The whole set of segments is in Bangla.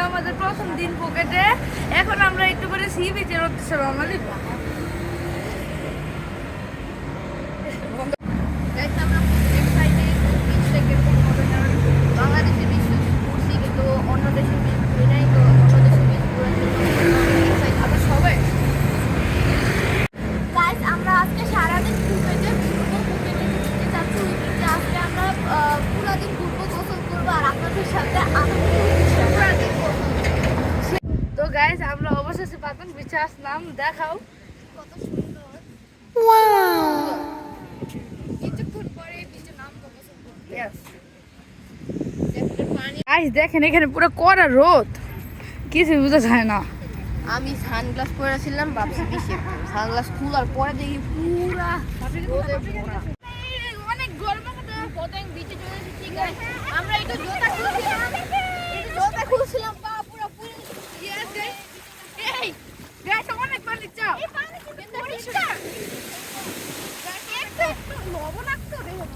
এটা আমাদের প্রথম দিন ফুকেটে। এখন আমরা একটু করে সি বিচের উদ্দেশ্যে রওনা দিব। বাংলাদেশের বিশ্ব ঘুরছি কিন্তু অন্য দেশের বীজ ঘুরি নাই, তো অন্য দেশের বীজ ঘুরার জন্য আমরা সবাই গাইস আমরা আজকে সারাদিন ফুকেটে ঘুরতে যাচ্ছি। আজকে আমরা পুরো দিন ঘুরবো, গোসল করবো আর আপনাদের সাথে তো গাইস আমরা অবশেষে পাতন বিচে আসলাম। দেখাও কত সুন্দর। কিছুক্ষণ পরে বিচে নামবো গোসল করতে। গাইস দেখেন এখানে পুরো কড়া রোদ, কিছু বোঝা যায় না। আমি সানগ্লাস পরেছিলাম, ভাবছি বেশি সানগ্লাস খোলার পরে দেখি পুরা অনেক গরম। বিচে চলে এসেছি গাইস। আমরা একটু জুতা খুলছিলাম পা পুরো পুরো এই গাইস অনেক পানি চাও। এই পানি কিন্তু পরিষ্কার। একটু লবণাক্ত দেখো।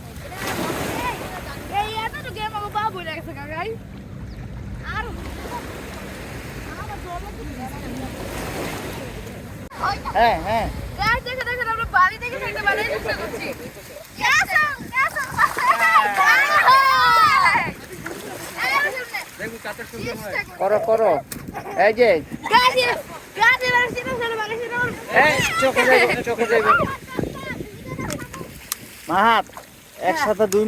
এই এত তো গেম আমার বাবু লাগছে গাইস। আর হ্যাঁ হ্যাঁ গাইস দেখেন আমরা বাড়ি থেকে একটা বানাই চেষ্টা করছি। করো করো এই যে চোখে যাইবে মাহাত একসাথে দুই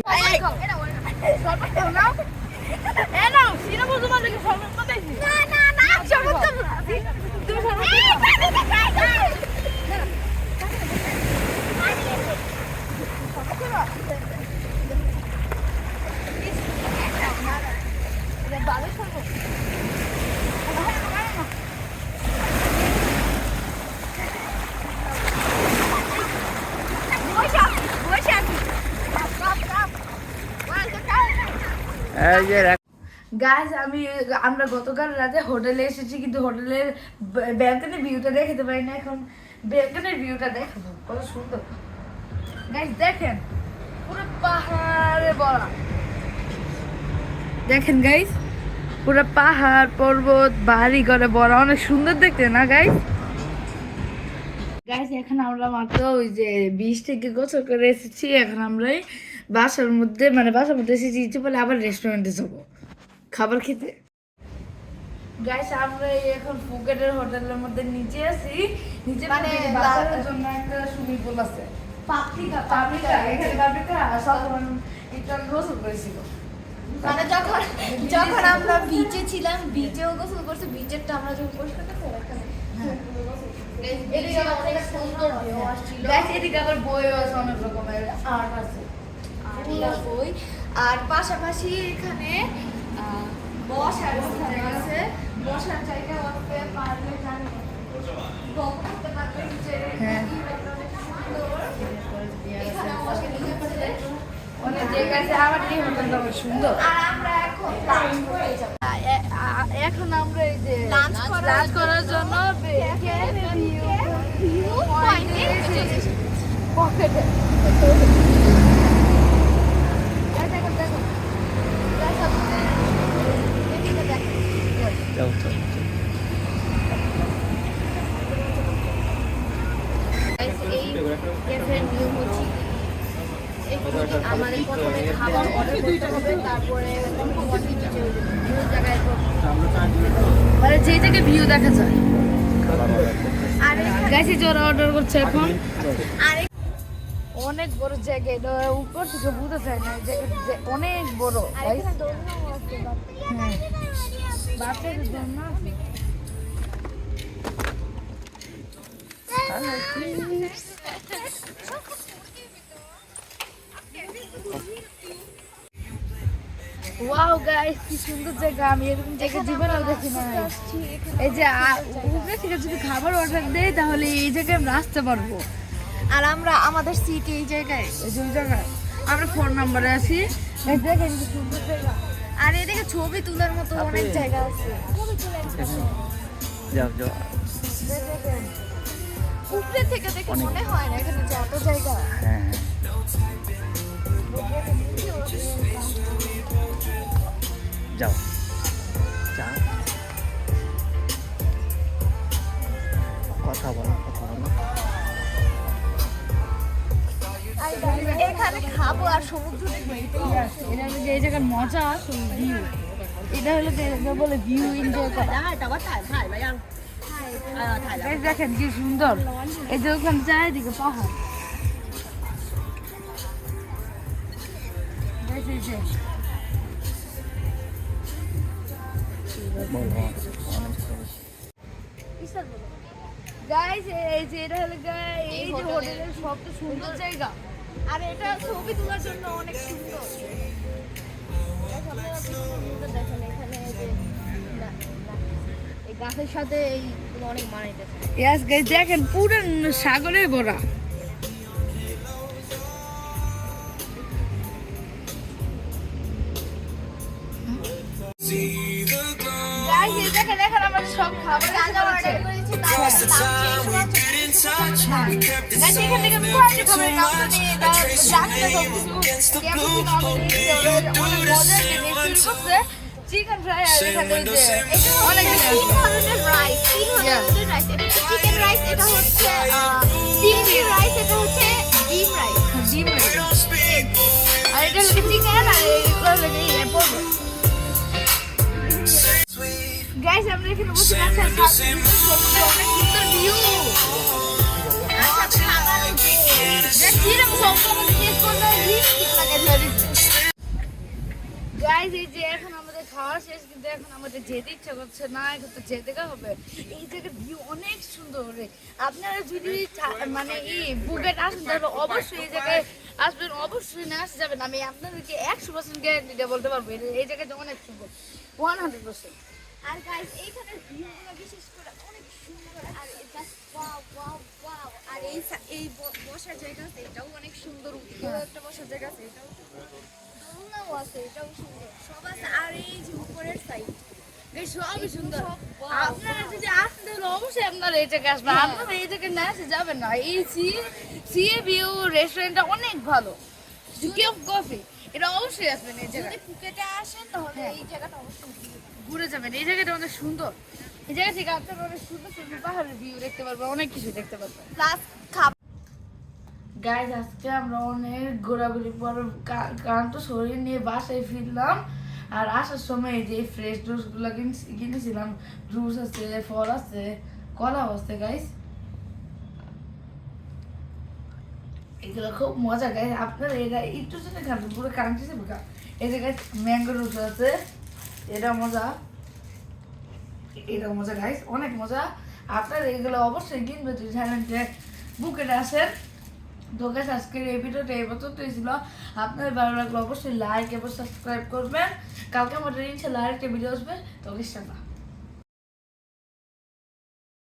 গাইস আমরা গতকাল রাতে হোটেলে এসেছি, কিন্তু হোটেলের ব্যালকনির ভিউটা দেখাতে পারি না। এখন ব্যালকনির ভিউটা দেখাবো, কত সুন্দর। গাইস দেখেন পুরো পাহাড়ে ভরা। দেখেন গাইস পুরো পাহাড় পর্বত বাড়ি ঘরে ভরা, অনেক সুন্দর দেখতে না গাইস। গাইস এখন আমরা মাত্র ওই যে বিচ থেকে গোসল করে এসেছি। এখন আমরা বাসার মধ্যে এসেছি, ইচ্ছে বলে আবার রেস্টুরেন্টে যাবো খাবার খেতে। গাইস আমরা এখন ফুকেটের হোটেলের মধ্যে নিচে আছি। নিচে মানে বাচ্চাদের জন্য একটা সুইমিং পুল আছে, পাবলিকা এখানে পাবলিকা সব একটা গোসল করেছিল। মানে যখন আমরা বিচে ছিলাম, বিচেও গোসল করছি। বিচেরটা আমরা যখন পরিষ্কার করতে অনেক সুন্দর ভিউ আসছিল। এদিকে আবার বইও আছে, অনেক রকমের আর্ট আছে বই। আর পাশাপাশি এখানে বসার জায়গা আছে, বসার জায়গা আছে। পারলে জানি গল্প করতে পারবে যে এখানে বসে নিতে পারবে অনেক জায়গা আছে। আমার এই হোটেলটা অনেক সুন্দর। আর আমরা এখন লাঞ্চ করে যাব। এখন আমরা এই যে লাঞ্চ করার জন্য ভিউ পয়েন্টে এসেছি। পকেটে আমাদের প্রথমে খাবার অর্ডার করতে হবে, তারপরে জায়গায় মানে যে জায়গায় ভিউ দেখা যায়। গাইস যারা অর্ডার করছে এখন অনেক বড় জায়গা, এটা উপর থেকে বুঝতে চায় না, জায়গা অনেক বড়। বাচ্চাদের জন্য ওয়াও গাইস কি সুন্দর জায়গা, আমি এরকম জায়গা জীবনেও দেখি না। এই যে উপরে থেকে যদি খাবার অর্ডার দেয় তাহলে এই জায়গায় আমরা আসতে পারবো। আর আমরা আমাদের সিট এই জায়গায়, এই যে ওই জায়গায় আমরা 4 নম্বরে আছি। এই দেখেন কি সুন্দর জায়গা। আর এদিকে ছবি তোলার মতো অনেক জায়গা আছে। উপরে থেকে দেখে মনে হয় না এখানে যে এত জায়গা। যাও যাও এখানে খাবো আর সমুদ্র দেখবো এটাই আছে। এটা হলো যে এই জায়গার মজা ভিউ, এটা হলো যে বলে ভিউ এনজয় করা। Guys, দেখেন কি সুন্দর, এই যে ওখানে চারিদিকে পাহাড়। Guys, এই যে Guys, এই যে এটা হলো এই যে হোটেলের সবচেয়ে সুন্দর জায়গা। আর এটা ছবি তোলার জন্য অনেক সুন্দর। দেখেন এখানে এই যে এই গাছের সাথে এই অনেক মানাইতেছে। Yes, guys, দেখেন পুরো সাগরে ভরা। Guys, এই দেখেন এখন আমাদের সব খাবার রাজা অর্ডার করেছে তার দাম Guys, এখান থেকে আমি খাওয়াতে খাবার নামটা নিয়ে জানি না সব কিছু কেমন অনেক মজার জিনিস করছে। চিকেন ফ্রাই আর এখানে এই যে অনেক তিন ধরনের রাইস, তিন ধরনের রাইস। এটা হচ্ছে চিকেন রাইস, এটা হচ্ছে চিংড়ি রাইস, এটা হচ্ছে ডিম রাইস। ডিম আর এটা হলো চিকেন আর এগুলো হলো ইয়ে পড়বে। গাইস, আমরা এখানে বসে আছি আর সমুদ্রে অনেক সুন্দর ভিউ। আর সাথে খাবার কিরকম সম্পূর্ণ টেস্ট করলে লিপস্টিক লাগে ধরেছে। গাইস, এই যে এখন আমাদের খাওয়া শেষ, কিন্তু এখন আমাদের যেতে ইচ্ছা করছে না, এখন তো যেতে হবে। এই জায়গার ভিউ অনেক সুন্দর। আপনারা যদি মানে বুকেট আসেন তাহলে অবশ্যই এই জায়গায় আসবেন, অবশ্যই না আসতে যাবেন। আমি আপনাদেরকে 100% গ্যারান্টি দিয়ে বলতে পারবো এই জায়গাটা অনেক সুন্দর, 100%। আর গাইস এইখানে ভিউগুলো বিশেষ করে অনেক সুন্দর। আর এটা ওয়াও ওয়াও ওয়াও। আর এই বসার জায়গা আছে, এটাও অনেক সুন্দর। ওদিকেও একটা বসার জায়গা আছে, এটাও দোলনাও আছে, এটাও সুন্দর। সব আছে। আর এই যে উপরের সাইড এই সবই সুন্দর। সব আপনারা যদি আসেন তাহলে অবশ্যই আপনারা এই জায়গায় আসবেন। আপনারা এই জায়গায় না এসে যাবেন না। এই সিএ ভিউ রেস্টুরেন্টটা অনেক ভালো। কেউ কফি, এটা অবশ্যই আসবেন এই যদি জায়গায়, ফুকেটে আসেন তাহলে এই জায়গাটা অবশ্যই ঘুরে যাবেন। এই জায়গাটা অনেক সুন্দর। এই জায়গা থেকে আপনারা অনেক সুন্দর সুন্দর পাহাড়ের ভিউ দেখতে পারবেন, অনেক কিছু দেখতে পারবেন। প্লাস খাবার। গাইজ, আজকে আমরা অনেক ঘোরাঘুরি পর ক্লান্ত শরীর নিয়ে বাসায় ফিরলাম। আর আসার সময় এই যে ফ্রেশ জুসগুলো কিনেছিলাম, জুস আছে, ফল আছে, কলাও আছে। গাইজ, এগুলো খুব মজা। গাইজ, আপনারা এটা একটু জন্য খান, পুরো কান্ট্রি খান। এই যে গাইজ ম্যাঙ্গো জুস আছে, এটা মজা, এটা মজা। গাইজ, অনেক মজা। আপনারা এগুলো অবশ্যই কিনবে যদি জানেন যে বুকেটে আসেন। তো গাইস, আজকের এই ভিডিওটা এই পর্যন্তই ছিল। আপনাদের ভালো লাগলে অবশ্যই লাইক এবং সাবস্ক্রাইব করবেন। কালকে আমাদের ইনশাআল্লাহ আরেকটা ভিডিও আসবে, তো ইনশাআল্লাহ।